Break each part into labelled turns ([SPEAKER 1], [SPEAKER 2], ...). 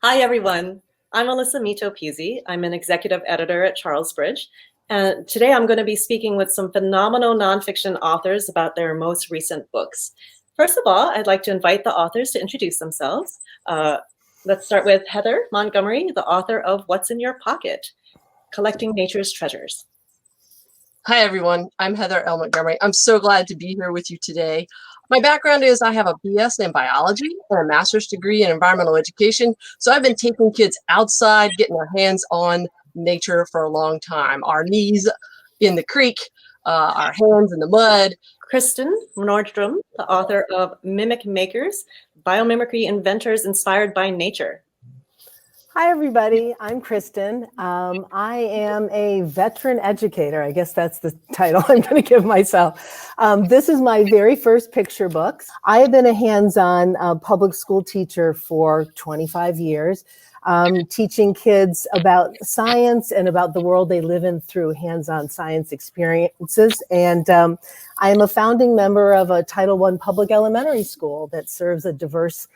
[SPEAKER 1] Hi, everyone. I'm Alyssa Mito Pusey. I'm an executive editor at Charlesbridge. And today I'm going to be speaking with some phenomenal nonfiction authors about their most recent books. First of all, I'd like to invite the authors to introduce themselves. Let's start with Heather Montgomery, the author of What's in Your Pocket? Collecting Nature's Treasures.
[SPEAKER 2] Hi, everyone. I'm Heather L. Montgomery. I'm so glad to be here with you today. My background is I have a BS in biology and a master's degree in environmental education. So I've been taking kids outside, getting their hands on nature for a long time. Our knees in the creek, our hands in the mud.
[SPEAKER 1] Kristen Nordstrom, the author of Mimic Makers, Biomimicry Inventors Inspired by Nature.
[SPEAKER 3] Hi, everybody. I'm Kristen. I am a veteran educator. I guess that's the title I'm going to give myself. This is my very first picture book. I have been a hands-on public school teacher for 25 years, teaching kids about science and about the world they live in through hands-on science experiences. And I am a founding member of a Title I public elementary school that serves a diverse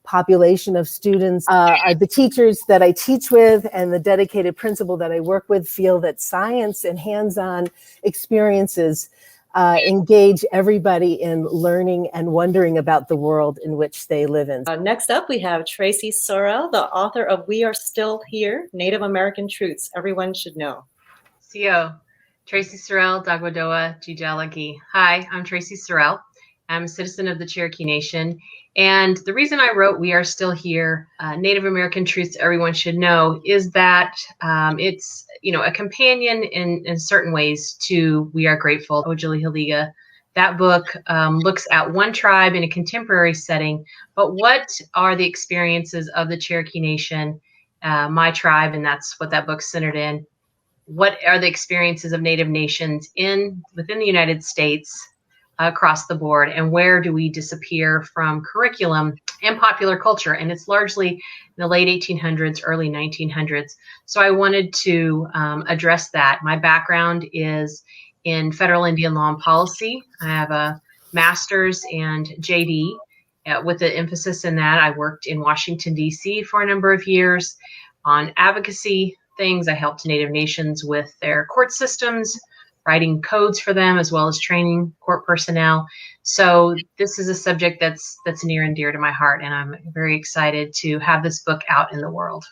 [SPEAKER 3] population of students. The teachers that I teach with and the dedicated principal that I work with feel that science and hands-on experiences engage everybody in learning and wondering about the world in which they live in.
[SPEAKER 1] Next up, we have Traci Sorell, the author of We Are Still Here, Native American Truths Everyone Should Know.
[SPEAKER 4] CO, Traci Sorell, Dagwadoa, Jijalagi. Hi, I'm Traci Sorell. I'm a citizen of the Cherokee Nation. And the reason I wrote We Are Still Here, Native American Truths Everyone Should Know, is that it's, a companion in certain ways to We Are Grateful, Ojali Hiliga. That book looks at one tribe in a contemporary setting, but what are the experiences of the Cherokee Nation, my tribe, and that's what that book's centered in. What are the experiences of Native nations within the United States across the board, and where do we disappear from curriculum and popular culture? And it's largely in the late 1800s, early 1900s. So I wanted to address that. My background is in federal Indian law and policy. I have a master's and JD with the emphasis in that. I worked in Washington, D.C. for a number of years on advocacy things. I helped Native nations with their court systems, writing codes for them, as well as training court personnel. So this is a subject that's near and dear to my heart, and I'm very excited to have this book out in the world.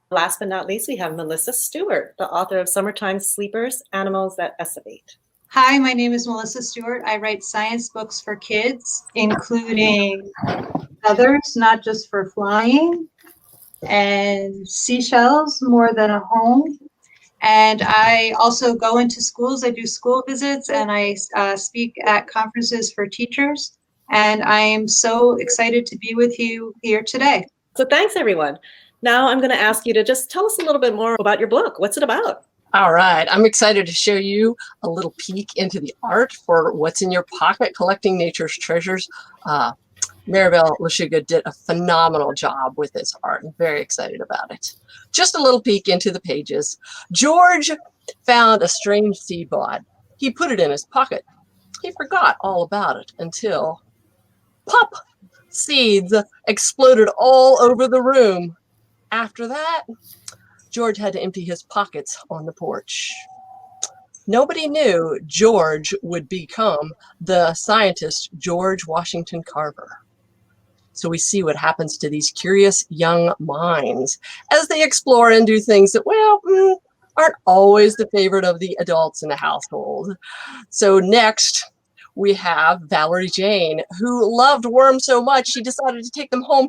[SPEAKER 1] Last but not least, we have Melissa Stewart, the author of Summertime Sleepers, Animals That Essavate.
[SPEAKER 5] Hi, my name is Melissa Stewart. I write science books for kids, including feathers, not just for flying, and seashells, More Than a Home. And I also go into schools. I do school visits, and I speak at conferences for teachers. And I am so excited to be with you here today.
[SPEAKER 1] So thanks, everyone. Now I'm going to ask you to just tell us a little bit more about your book. What's it about?
[SPEAKER 2] All right. I'm excited to show you a little peek into the art for What's in Your Pocket, Collecting Nature's Treasures. Maribel Lashuga did a phenomenal job with this art. I'm very excited about it. Just a little peek into the pages. George found a strange seed pod. He put it in his pocket. He forgot all about it until pop! Seeds exploded all over the room. After that, George had to empty his pockets on the porch. Nobody knew George would become the scientist George Washington Carver. So we see what happens to these curious young minds as they explore and do things that, aren't always the favorite of the adults in the household. So next, we have Valerie Jane, who loved worms so much she decided to take them home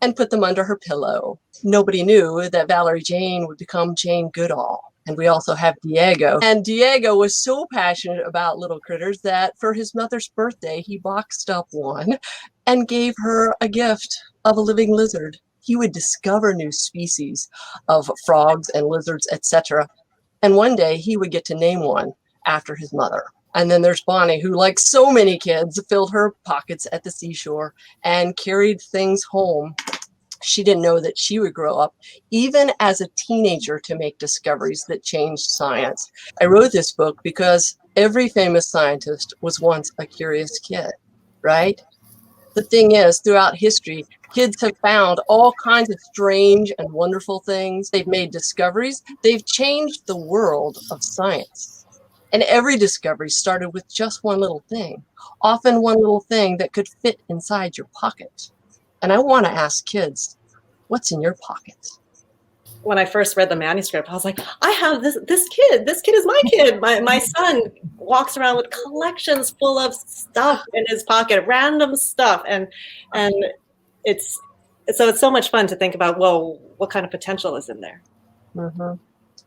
[SPEAKER 2] and put them under her pillow. Nobody knew that Valerie Jane would become Jane Goodall. And we also have Diego. And Diego was so passionate about little critters that for his mother's birthday, he boxed up one and gave her a gift of a living lizard. He would discover new species of frogs and lizards, etc. And one day he would get to name one after his mother. And then there's Bonnie, who, like so many kids, filled her pockets at the seashore and carried things home. She didn't know that she would grow up, even as a teenager, to make discoveries that changed science. I wrote this book because every famous scientist was once a curious kid, right? The thing is, throughout history, Kids have found all kinds of strange and wonderful things. They've made discoveries. They've changed the world of science. And every discovery started with just one little thing, often one little thing that could fit inside your pocket. And I want to ask kids, what's in your pocket?
[SPEAKER 1] When I first read the manuscript, I was like, I have this kid. This kid is my kid. My son walks around with collections full of stuff in his pocket, random stuff. And it's so much fun to think about, well, what kind of potential is in there?
[SPEAKER 2] Mm-hmm.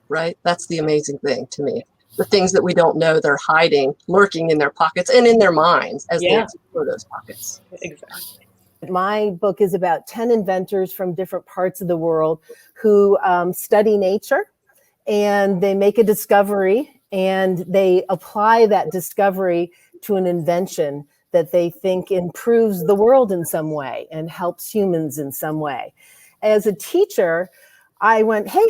[SPEAKER 2] Right? That's the amazing thing to me. The things that we don't know, they're hiding, lurking in their pockets and in their minds as they explore those pockets.
[SPEAKER 1] Exactly.
[SPEAKER 3] My book is about 10 inventors from different parts of the world who study nature, and they make a discovery and they apply that discovery to an invention that they think improves the world in some way and helps humans in some way. As a teacher, I went, hey,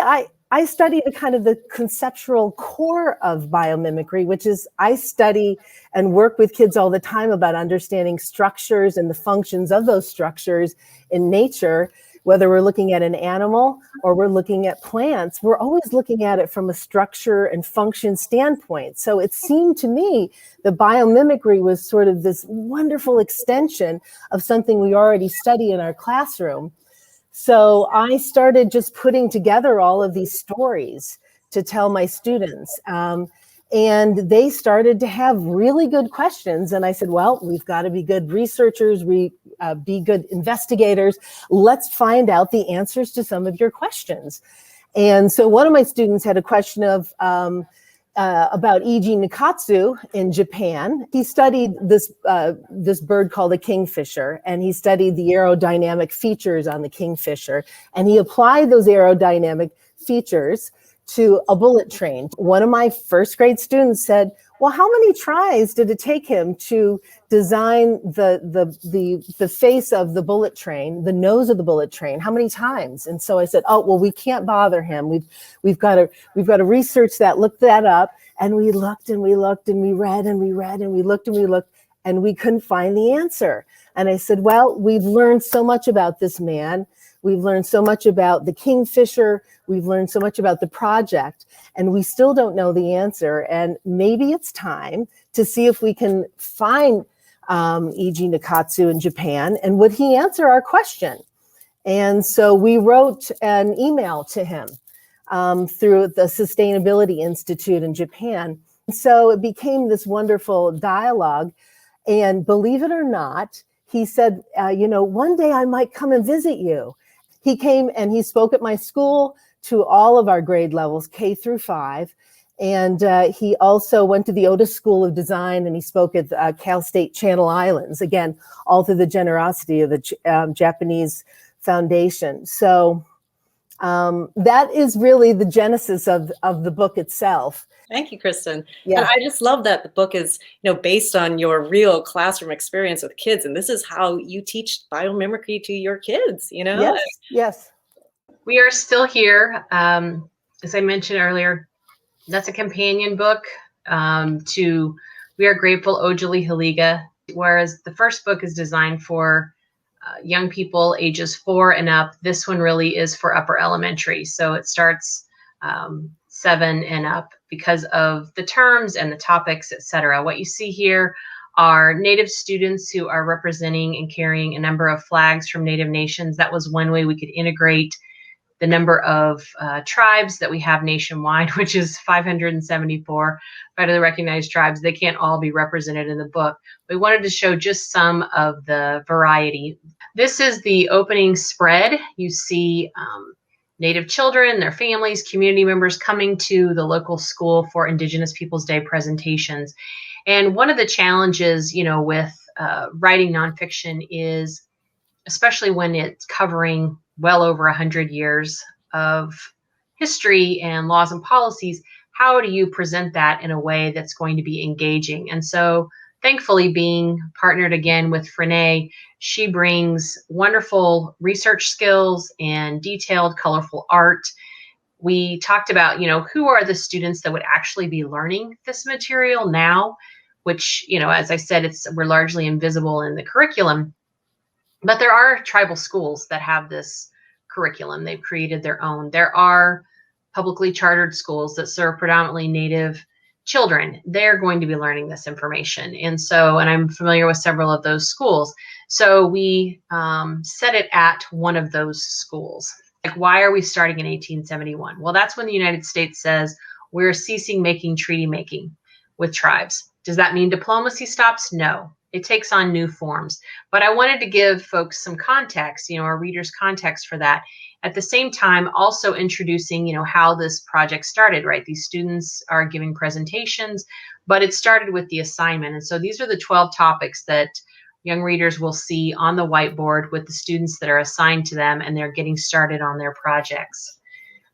[SPEAKER 3] I study the kind of the conceptual core of biomimicry, which is I study and work with kids all the time about understanding structures and the functions of those structures in nature. Whether we're looking at an animal or we're looking at plants, we're always looking at it from a structure and function standpoint. So it seemed to me that biomimicry was sort of this wonderful extension of something we already study in our classroom. So I started just putting together all of these stories to tell my students. And they started to have really good questions. And I said, well, we've got to be good researchers, be good investigators. Let's find out the answers to some of your questions. And so one of my students had a question of about Eiji Nikatsu in Japan. He studied this bird called a kingfisher, and he studied the aerodynamic features on the kingfisher, and he applied those aerodynamic features to a bullet train. One of my first grade students said, well, how many tries did it take him to design the face of the bullet train, the nose of the bullet train? How many times? And so I said, oh, well, we can't bother him. We've got to research that, look that up. And we looked and we looked and we read and we read and we looked and we looked and we couldn't find the answer. And I said, well, we've learned so much about this man. We've learned so much about the kingfisher. We've learned so much about the project, and we still don't know the answer. And maybe it's time to see if we can find Eiji Nikatsu in Japan, and would he answer our question? And so we wrote an email to him through the Sustainability Institute in Japan. So it became this wonderful dialogue. And believe it or not, he said, one day I might come and visit you. He came and he spoke at my school to all of our grade levels, K through 5. And he also went to the Otis School of Design, and he spoke at Cal State Channel Islands, again, all through the generosity of the Japanese Foundation. So that is really the genesis of the book itself.
[SPEAKER 1] Thank you, Kristen.
[SPEAKER 3] Yeah.
[SPEAKER 1] And I just love that the book is, based on your real classroom experience with kids, and this is how you teach biomimicry to your kids,
[SPEAKER 3] Yes, yes.
[SPEAKER 4] We are still here. As I mentioned earlier, that's a companion book to We Are Grateful, Ojali Haliga, whereas the first book is designed for young people ages 4 and up. This one really is for upper elementary. So it starts 7 and up because of the terms and the topics, etc. What you see here are Native students who are representing and carrying a number of flags from Native nations. That was one way we could integrate the number of tribes that we have nationwide, which is 574 federally recognized tribes. They can't all be represented in the book. We wanted to show just some of the variety. This is the opening spread. You see Native children, their families, community members coming to the local school for Indigenous Peoples Day presentations. And one of the challenges, with writing nonfiction is, especially when it's covering well over 100 years of history and laws and policies, how do you present that in a way that's going to be engaging? And so thankfully, being partnered again with Frenae, she brings wonderful research skills and detailed, colorful art. We talked about, who are the students that would actually be learning this material now, which, as I said, we're largely invisible in the curriculum. But there are tribal schools that have this curriculum. They've created their own. There are publicly chartered schools that serve predominantly Native children. They're going to be learning this information. And I'm familiar with several of those schools. So we set it at one of those schools. Like, why are we starting in 1871? Well, that's when the United States says we're ceasing making treaty making with tribes. Does that mean diplomacy stops? No, it takes on new forms. But I wanted to give folks some context, our readers context for that. At the same time, also introducing, how this project started, right? These students are giving presentations, but it started with the assignment. And so these are the 12 topics that young readers will see on the whiteboard with the students that are assigned to them, and they're getting started on their projects.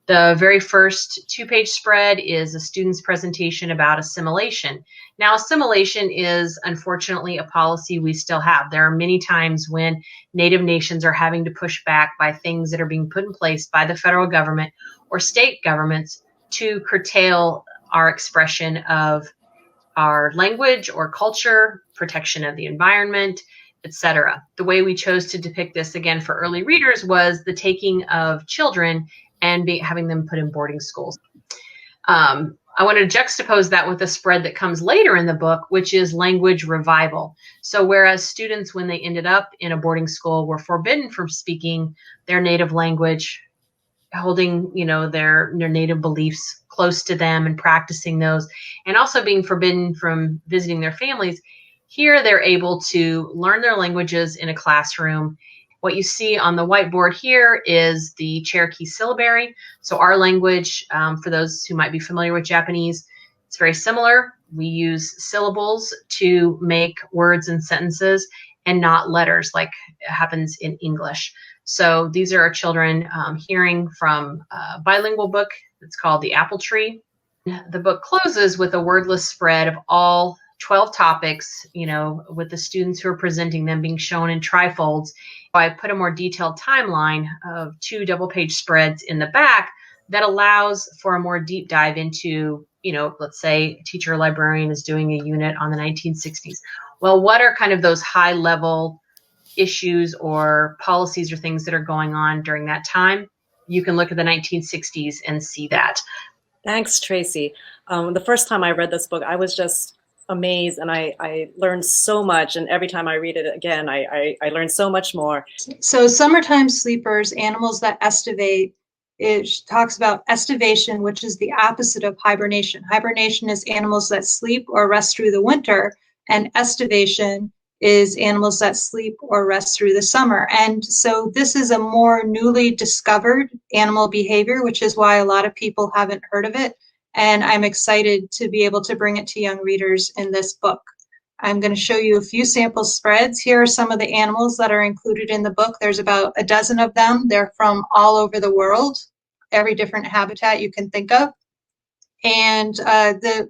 [SPEAKER 4] The very first 2-page spread is a student's presentation about assimilation. Now, assimilation is unfortunately a policy we still have. There are many times when Native nations are having to push back by things that are being put in place by the federal government or state governments to curtail our expression of our language or culture, protection of the environment, etc. The way we chose to depict this, again, for early readers was the taking of children and having them put in boarding schools. I want to juxtapose that with a spread that comes later in the book, which is language revival. So whereas students, when they ended up in a boarding school, were forbidden from speaking their native language, holding, their native beliefs close to them and practicing those, and also being forbidden from visiting their families, here they're able to learn their languages in a classroom. What you see on the whiteboard here is the Cherokee syllabary. So our language, for those who might be familiar with Japanese, it's very similar. We use syllables to make words and sentences and not letters like happens in English. So these are our children hearing from a bilingual book that's called The Apple Tree. The book closes with a wordless spread of all 12 topics, with the students who are presenting them being shown in trifolds. I put a more detailed timeline of 2 double-page spreads in the back that allows for a more deep dive into, let's say a teacher librarian is doing a unit on the 1960s. Well, what are kind of those high-level issues or policies or things that are going on during that time? You can look at the 1960s and see that.
[SPEAKER 1] Thanks, Traci. The first time I read this book, I was just amazed, and I learned so much. And every time I read it again, I learn so much more.
[SPEAKER 5] So summertime sleepers, animals that estivate, it talks about estivation, which is the opposite of hibernation. Hibernation is animals that sleep or rest through the winter, and estivation is animals that sleep or rest through the summer. And so this is a more newly discovered animal behavior, which is why a lot of people haven't heard of it. And I'm excited to be able to bring it to young readers in this book. I'm going to show you a few sample spreads. Here are some of the animals that are included in the book. There's about a dozen of them. They're from all over the world, every different habitat you can think of. And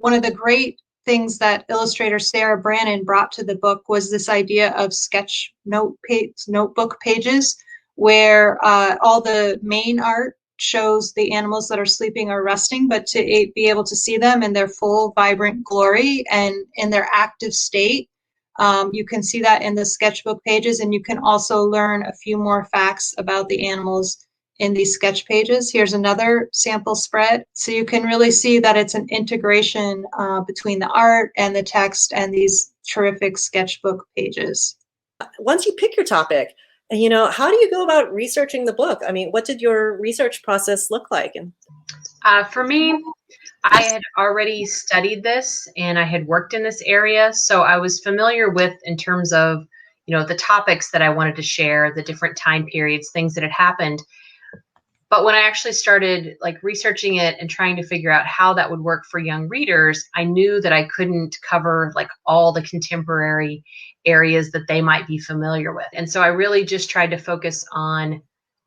[SPEAKER 5] one of the great things that illustrator Sarah Brannon brought to the book was this idea of sketch notebook pages, where all the main art shows the animals that are sleeping or resting, but to be able to see them in their full, vibrant glory and in their active state. You can see that in the sketchbook pages, and you can also learn a few more facts about the animals in these sketch pages. Here's another sample spread. So you can really see that it's an integration between the art and the text and these terrific sketchbook pages.
[SPEAKER 1] Once you pick your topic, how do you go about researching the book? I mean, what did your research process look like?
[SPEAKER 4] For me, I had already studied this and I had worked in this area. So I was familiar with, in terms of, the topics that I wanted to share, the different time periods, things that had happened. But when I actually started researching it and trying to figure out how that would work for young readers, I knew that I couldn't cover all the contemporary areas that they might be familiar with. And so I really just tried to focus on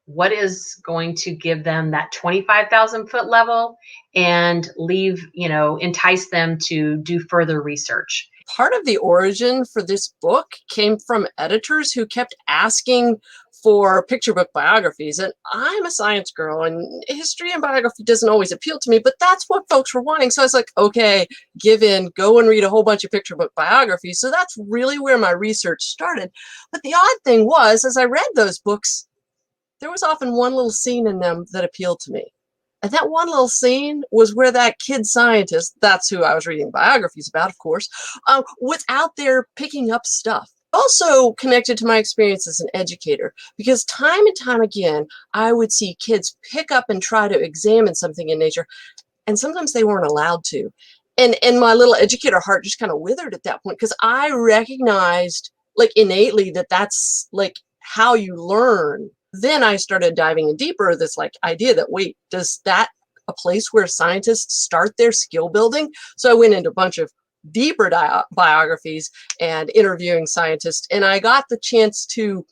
[SPEAKER 4] what is going to give them that 25,000 foot level and entice them to do further research.
[SPEAKER 2] Part of the origin for this book came from editors who kept asking for picture book biographies. And I'm a science girl, and history and biography doesn't always appeal to me, but that's what folks were wanting. So I was like, okay, give in, go and read a whole bunch of picture book biographies. So that's really where my research started. But the odd thing was, as I read those books, there was often one little scene in them that appealed to me. And that one little scene was where that kid scientist, that's who I was reading biographies about, of course, was out there picking up stuff. Also connected to my experience as an educator, because time and time again, I would see kids pick up and try to examine something in nature, and sometimes they weren't allowed to. And my little educator heart just kind of withered at that point, because I recognized like innately that that's like how you learn. Then I started diving in deeper, this like idea that, wait, does that a place where scientists start their skill building? So I went into a bunch of deeper biographies and interviewing scientists, and I got the chance to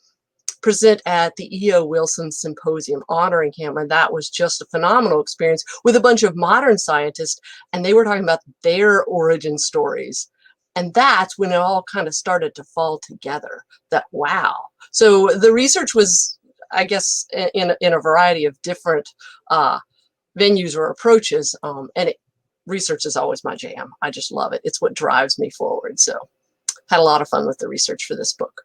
[SPEAKER 2] present at the E.O. Wilson Symposium honoring him, and that was just a phenomenal experience with a bunch of modern scientists, and they were talking about their origin stories. And that's when it all kind of started to fall together, that wow. So the research was, I guess, in a variety of different venues or approaches, and research is always my jam. I just love it. It's what drives me forward. So had a lot of fun with the research for this book.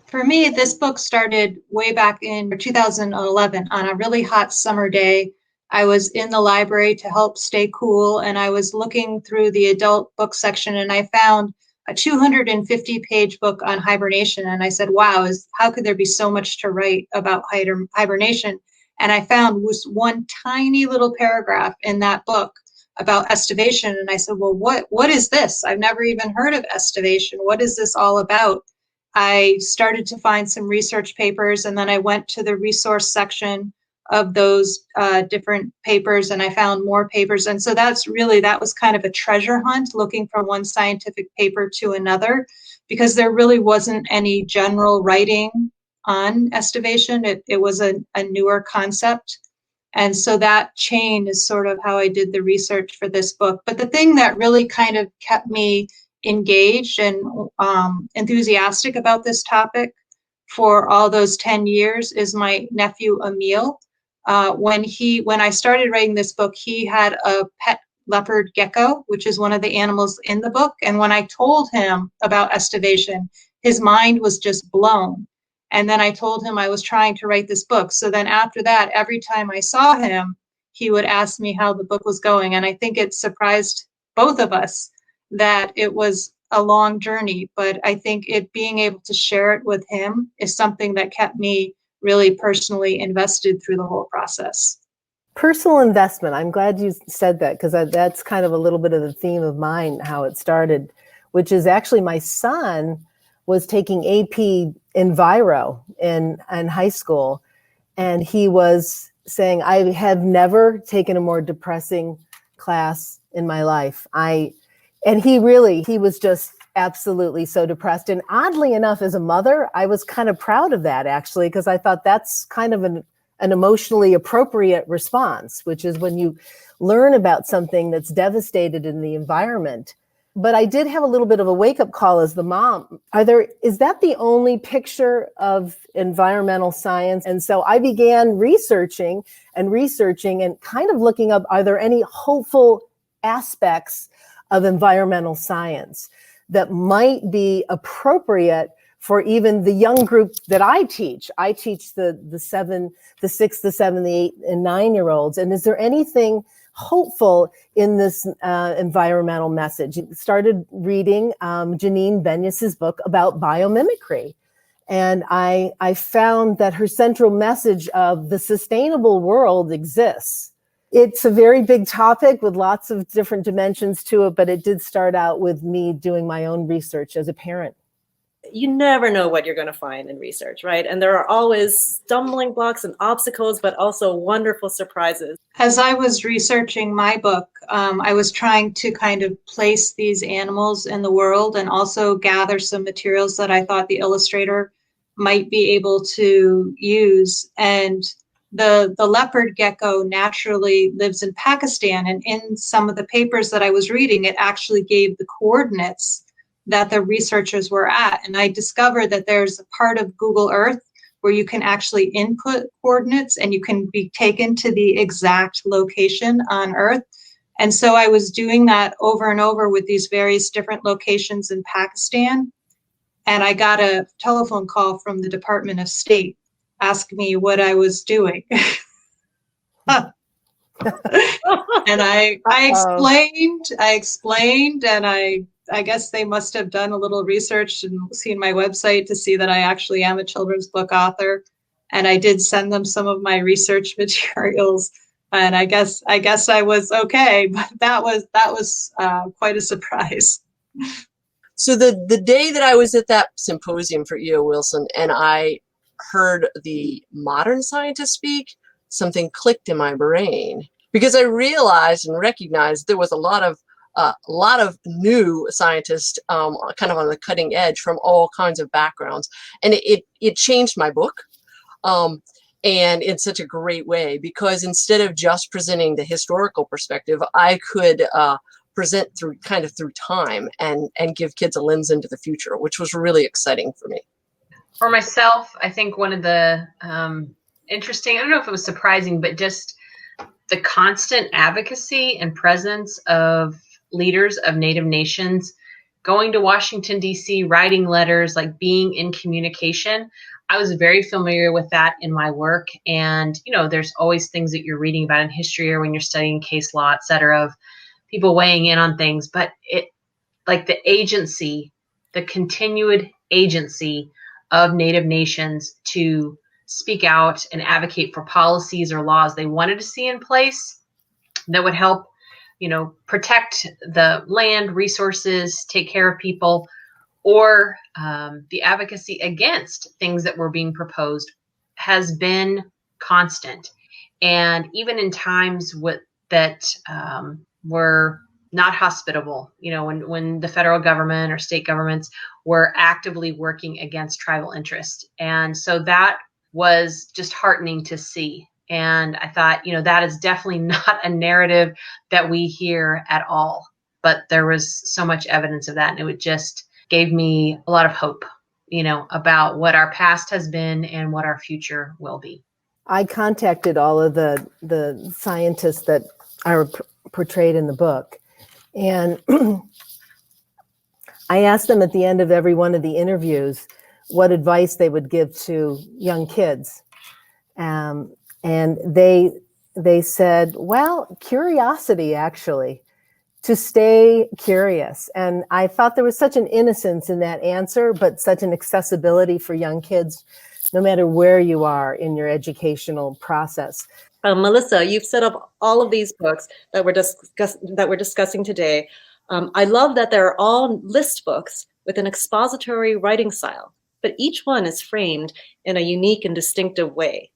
[SPEAKER 5] For me, this book started way back in 2011 on a really hot summer day. I was in the library to help stay cool, and I was looking through the adult book section, and I found a 250-page book on hibernation. And I said, wow, how could there be so much to write about hibernation? And I found was one tiny little paragraph in that book about estivation. And I said, well, what is this? I've never even heard of estivation. What is this all about? I started to find some research papers, and then I went to the resource section of those different papers, and I found more papers. And so that was kind of a treasure hunt, looking from one scientific paper to another, because there really wasn't any general writing on estivation. It was a newer concept. And so that chain is sort of how I did the research for this book. But the thing that really kind of kept me engaged and enthusiastic about this topic for all those 10 years is my nephew, Emil. When I started writing this book, he had a pet leopard gecko, which is one of the animals in the book. And when I told him about estivation, his mind was just blown. And then I told him I was trying to write this book. So then after that, every time I saw him, he would ask me how the book was going. And I think it surprised both of us that it was a long journey. But I think being able to share it with him is something that kept me really personally invested through the whole process.
[SPEAKER 3] Personal investment. I'm glad you said that, because that's kind of a little bit of the theme of mine, how it started, which is actually my son was taking AP Enviro in high school. And he was saying, I have never taken a more depressing class in my life. And he was just absolutely so depressed. And oddly enough, as a mother, I was kind of proud of that, actually, because I thought that's kind of an emotionally appropriate response, which is when you learn about something that's devastated in the environment. But I did have a little bit of a wake-up call as the mom. Is that the only picture of environmental science? And so I began researching and kind of looking up, are there any hopeful aspects of environmental science that might be appropriate for even the young group that I teach? I teach the 6, the 7, the 8, and 9-year-olds. And is there anything hopeful in this environmental message? Started reading Janine Benyus's book about biomimicry. And I found that her central message of the sustainable world exists. It's a very big topic with lots of different dimensions to it, but it did start out with me doing my own research as a parent.
[SPEAKER 1] You never know what you're going to find in research, right? And there are always stumbling blocks and obstacles, but also wonderful surprises.
[SPEAKER 5] As I was researching my book, I was trying to kind of place these animals in the world and also gather some materials that I thought the illustrator might be able to use. And the leopard gecko naturally lives in Pakistan. And in some of the papers that I was reading, it actually gave the coordinates that the researchers were at. And I discovered that there's a part of Google Earth where where you can actually input coordinates and you can be taken to the exact location on Earth. And so I was doing that over and over with these various different locations in Pakistan. And I got a telephone call from the Department of State asking me what I was doing. And I explained, and I guess they must have done a little research and seen my website to see that I actually am a children's book author. And I did send them some of my research materials, and I guess I was okay, but that was quite a surprise.
[SPEAKER 2] So the day that I was at that symposium for E.O. Wilson and I heard the modern scientist speak, something clicked in my brain, because I realized and recognized there was a lot of new scientists kind of on the cutting edge from all kinds of backgrounds. And it changed my book. And in such a great way, because instead of just presenting the historical perspective, I could present through time and give kids a lens into the future, which was really exciting for me.
[SPEAKER 4] For myself, I think one of the interesting, I don't know if it was surprising, but just the constant advocacy and presence of leaders of Native nations going to Washington, D.C., writing letters, like being in communication. I was very familiar with that in my work. And, there's always things that you're reading about in history or when you're studying case law, et cetera, of people weighing in on things. But the agency, the continued agency of Native nations to speak out and advocate for policies or laws they wanted to see in place that would help, protect the land, resources, take care of people, or the advocacy against things that were being proposed has been constant. And even in times that were not hospitable, when the federal government or state governments were actively working against tribal interest. And so that was just heartening to see. And I thought, that is definitely not a narrative that we hear at all. But there was so much evidence of that. And it just gave me a lot of hope, about what our past has been and what our future will be.
[SPEAKER 3] I contacted all of the scientists that are portrayed in the book. And I asked them at the end of every one of the interviews what advice they would give to young kids. And they said, well, curiosity, actually, to stay curious. And I thought there was such an innocence in that answer, but such an accessibility for young kids, no matter where you are in your educational process.
[SPEAKER 1] Melissa, you've set up all of these books that we're discussing today. I love that they're all list books with an expository writing style, but each one is framed in a unique and distinctive way.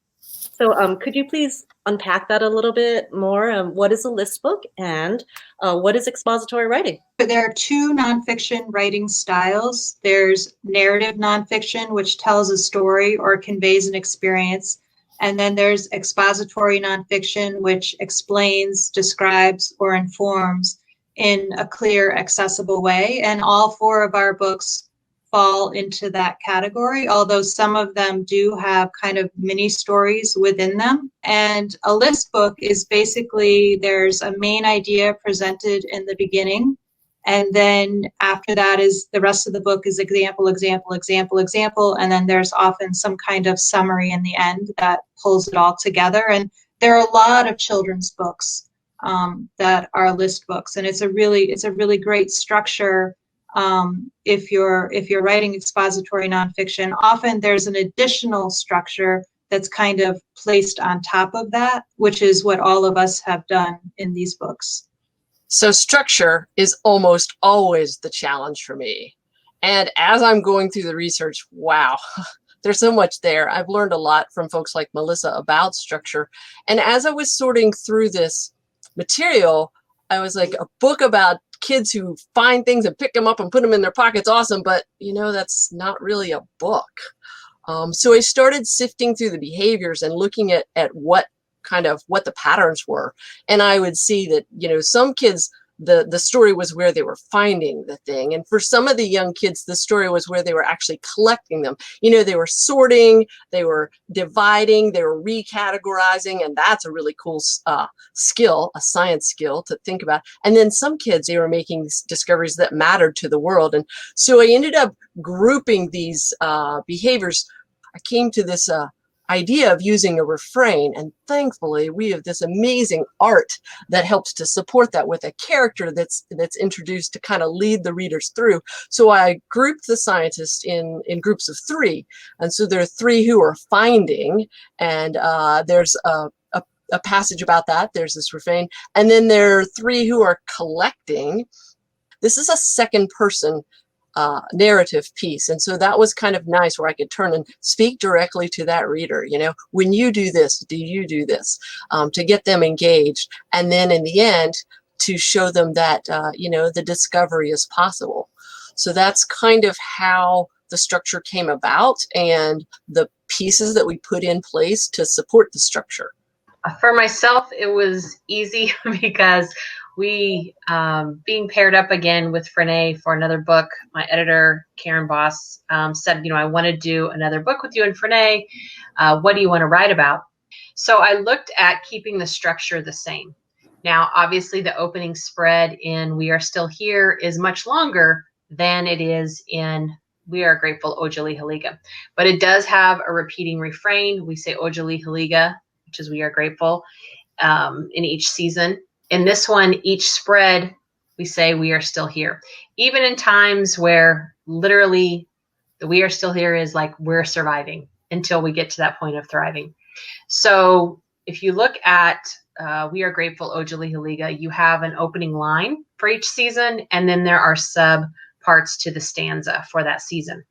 [SPEAKER 1] So could you please unpack that a little bit more? What is a list book and what is expository writing?
[SPEAKER 5] There are two nonfiction writing styles. There's narrative nonfiction, which tells a story or conveys an experience. And then there's expository nonfiction, which explains, describes, or informs in a clear, accessible way. And all four of our books fall into that category, although some of them do have kind of mini stories within them. And a list book is basically, there's a main idea presented in the beginning, and then after that is the rest of the book is example, example, example, example, and then there's often some kind of summary in the end that pulls it all together. And there are a lot of children's books that are list books, and it's a really great structure. If you're writing expository nonfiction, often there's an additional structure that's kind of placed on top of that, which is what all of us have done in these books.
[SPEAKER 2] So structure is almost always the challenge for me. And as I'm going through the research, wow, there's so much there. I've learned a lot from folks like Melissa about structure. And as I was sorting through this material, I was like, a book about kids who find things and pick them up and put them in their pockets, awesome, but that's not really a book. So I started sifting through the behaviors and looking at what the patterns were. And I would see that, some kids the story was where they were finding the thing. And for some of the young kids, the story was where they were actually collecting them. You know, they were sorting, they were dividing, they were recategorizing, and that's a really cool skill, a science skill to think about. And then some kids, they were making discoveries that mattered to the world. And so I ended up grouping these behaviors. I came to this idea of using a refrain, and thankfully we have this amazing art that helps to support that with a character that's introduced to kind of lead the readers through. So I grouped the scientists in groups of 3, and so there are 3 who are finding, and there's a passage about that. There's this refrain, and then there are 3 who are collecting. This is a second person narrative piece. And so that was kind of nice, where I could turn and speak directly to that reader. You know, when you do this, do you do this? To get them engaged. And then in the end, to show them that, you know, the discovery is possible. So that's kind of how the structure came about, and the pieces that we put in place to support the structure.
[SPEAKER 4] For myself, it was easy because we, being paired up again with Frenae for another book, my editor, Karen Boss, said, you know, I want to do another book with you and Frenae. What do you want to write about? So I looked at keeping the structure the same. Now, obviously, the opening spread in We Are Still Here is much longer than it is in We Are Grateful, Ojali Haliga. But it does have a repeating refrain. We say Ojali Haliga, which is We Are Grateful, in each season. In this one, each spread, we say We Are Still Here. Even in times where literally the We Are Still Here is like we're surviving until we get to that point of thriving. So if you look at We Are Grateful, Ojali Haliga, you have an opening line for each season, and then there are sub parts to the stanza for that season.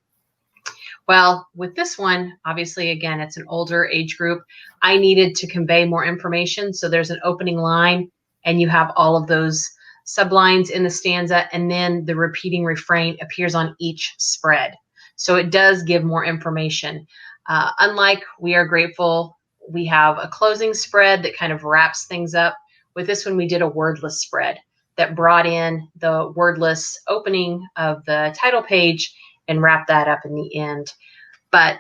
[SPEAKER 4] Well, with this one, obviously, again, it's an older age group. I needed to convey more information. So there's an opening line, and you have all of those sublines in the stanza, and then the repeating refrain appears on each spread. So it does give more information. Unlike We Are Grateful, we have a closing spread that kind of wraps things up. With this one, we did a wordless spread that brought in the wordless opening of the title page and wrap that up in the end. But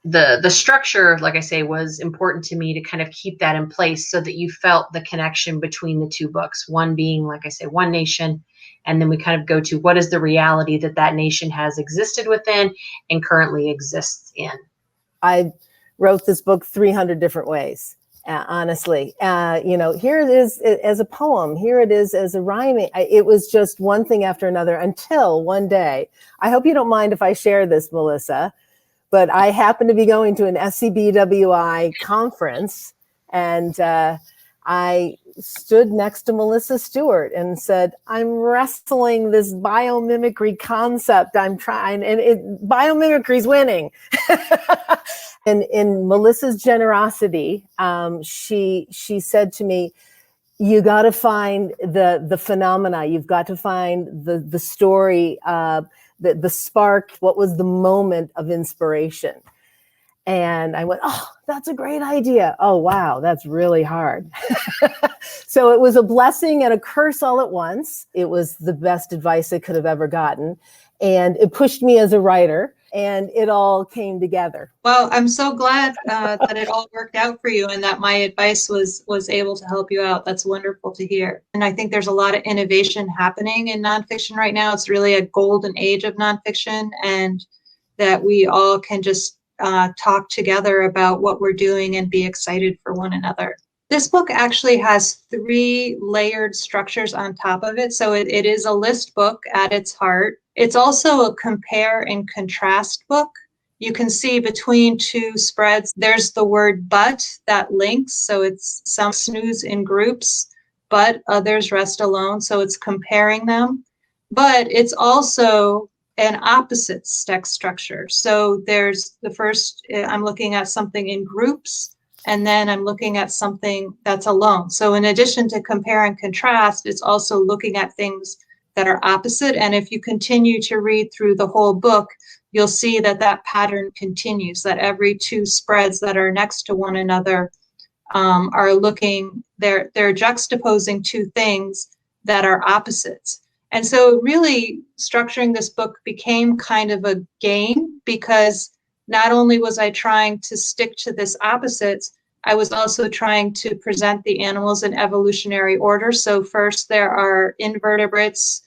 [SPEAKER 4] the structure, like I say, was important to me to kind of keep that in place so that you felt the connection between the 2 books. One being, like I say, one nation, and then we kind of go to what is the reality that that nation has existed within and currently exists in.
[SPEAKER 3] I wrote this book 300 different ways. Honestly, you know, here it is as a poem, here it is as a rhyming. It was just one thing after another until one day. I hope you don't mind if I share this, Melissa, but I happened to be going to an SCBWI conference, and I stood next to Melissa Stewart and said, I'm wrestling this biomimicry concept. I'm trying, and biomimicry's winning. And in Melissa's generosity, she said to me, you got to find the phenomena. You've got to find the story, the spark. What was the moment of inspiration? And I went, oh, that's a great idea. Oh, wow, that's really hard. So it was a blessing and a curse all at once. It was the best advice I could have ever gotten. And it pushed me as a writer, and it all came together.
[SPEAKER 5] Well, I'm so glad that it all worked out for you and that my advice was able to help you out. That's wonderful to hear. And I think there's a lot of innovation happening in nonfiction right now. It's really a golden age of nonfiction, and that we all can just talk together about what we're doing and be excited for one another. This book actually has 3 layered structures on top of it. So it is a list book at its heart. It's also a compare and contrast book. You can see between 2 spreads, there's the word but that links. So it's some snooze in groups, but others rest alone. So it's comparing them. But it's also an opposite text structure. So there's the first, I'm looking at something in groups, and then I'm looking at something that's alone. So in addition to compare and contrast, it's also looking at things that are opposite. And if you continue to read through the whole book, you'll see that that pattern continues, that every 2 spreads that are next to one another are looking, they're juxtaposing 2 things, that are opposites. And so really structuring this book became kind of a game, because not only was I trying to stick to this opposites, I was also trying to present the animals in evolutionary order. So first there are invertebrates,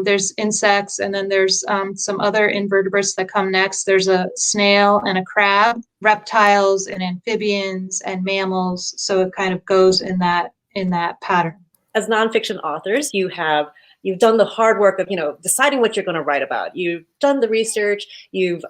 [SPEAKER 5] there's insects, and then there's some other invertebrates that come next. There's a snail and a crab, reptiles and amphibians and mammals. So it kind of goes in that pattern.
[SPEAKER 1] As nonfiction authors, you've done the hard work of, deciding what you're going to write about. You've done the research. You've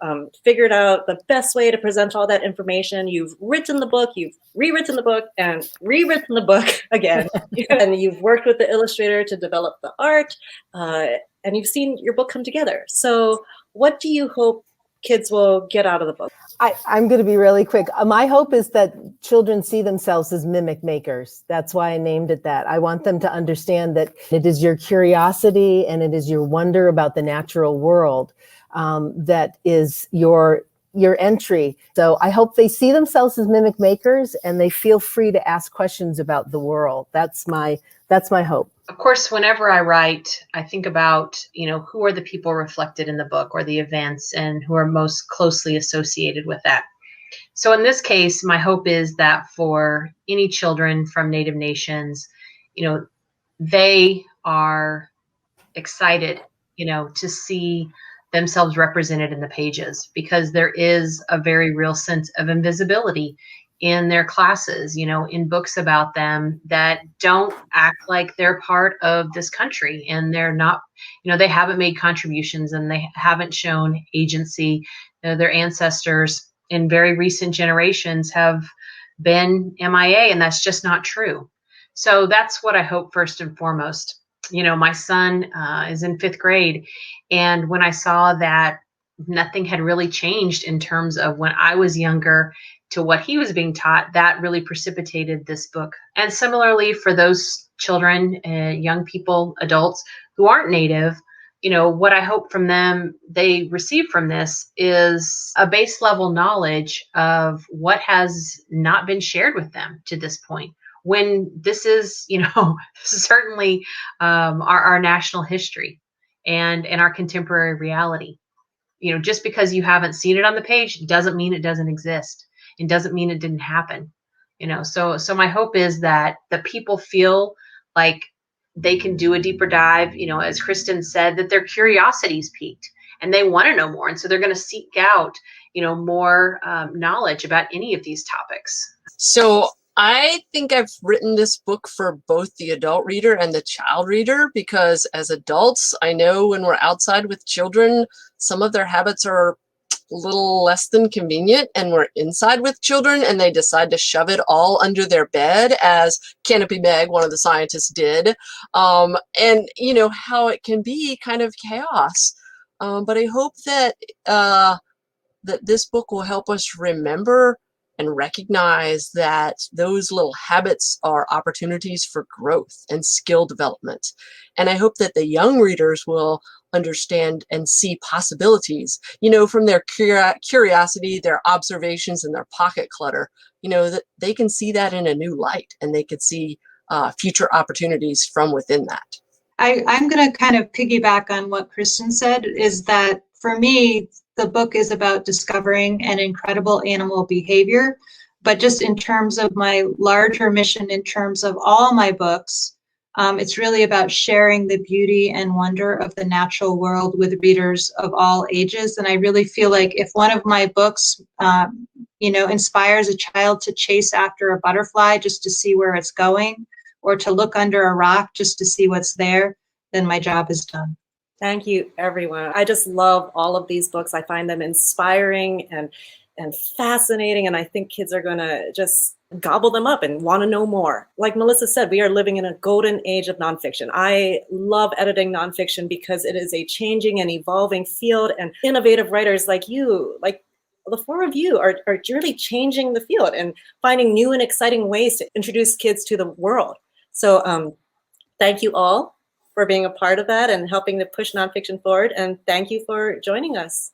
[SPEAKER 1] figured out the best way to present all that information. You've written the book. You've rewritten the book and rewritten the book again. And you've worked with the illustrator to develop the art. And you've seen your book come together. So what do you hope kids will get out of the book?
[SPEAKER 3] I'm going to be really quick. My hope is that children see themselves as mimic makers. That's why I named it that. I want them to understand that it is your curiosity and it is your wonder about the natural world that is your entry. So I hope they see themselves as mimic makers and they feel free to ask questions about the world. That's my hope.
[SPEAKER 4] Of course, whenever I write, I think about, who are the people reflected in the book or the events and who are most closely associated with that. So in this case, my hope is that for any children from Native nations, they are excited, to see themselves represented in the pages, because there is a very real sense of invisibility in their classes, in books about them that don't act like they're part of this country, and they're not, they haven't made contributions and they haven't shown agency. Their ancestors in very recent generations have been MIA, and that's just not true. So that's what I hope first and foremost. My son is in 5th grade, and when I saw that nothing had really changed in terms of when I was younger to what he was being taught, that really precipitated this book. And similarly for those children, young people, adults who aren't Native, what I hope from them they receive from this is a base level knowledge of what has not been shared with them to this point, when this is, this is certainly our national history and our contemporary reality. Just because you haven't seen it on the page doesn't mean it doesn't exist. It doesn't mean it didn't happen. So my hope is that the people feel like they can do a deeper dive, as Kristen said, that their curiosity's piqued and they want to know more. And so they're going to seek out, more knowledge about any of these topics.
[SPEAKER 2] So I think I've written this book for both the adult reader and the child reader, because as adults, I know when we're outside with children, some of their habits are a little less than convenient, and we're inside with children and they decide to shove it all under their bed, as Canopy Meg, one of the scientists, did. And how it can be kind of chaos. But I hope that that this book will help us remember and recognize that those little habits are opportunities for growth and skill development. And I hope that the young readers will understand and see possibilities, from their curiosity, their observations, and their pocket clutter, that they can see that in a new light, and they could see future opportunities from within that.
[SPEAKER 5] I'm going to kind of piggyback on what Kristen said, is that for me, the book is about discovering an incredible animal behavior. But just in terms of my larger mission, in terms of all my books, it's really about sharing the beauty and wonder of the natural world with readers of all ages. And I really feel like if one of my books, inspires a child to chase after a butterfly just to see where it's going, or to look under a rock just to see what's there, then my job is done.
[SPEAKER 1] Thank you, everyone. I just love all of these books. I find them inspiring and fascinating, and I think kids are going to just gobble them up and want to know more. Like Melissa said, we are living in a golden age of nonfiction. I love editing nonfiction because it is a changing and evolving field, and innovative writers like you, like the four of you, are really changing the field and finding new and exciting ways to introduce kids to the world. So thank you all for being a part of that and helping to push nonfiction forward. And thank you for joining us.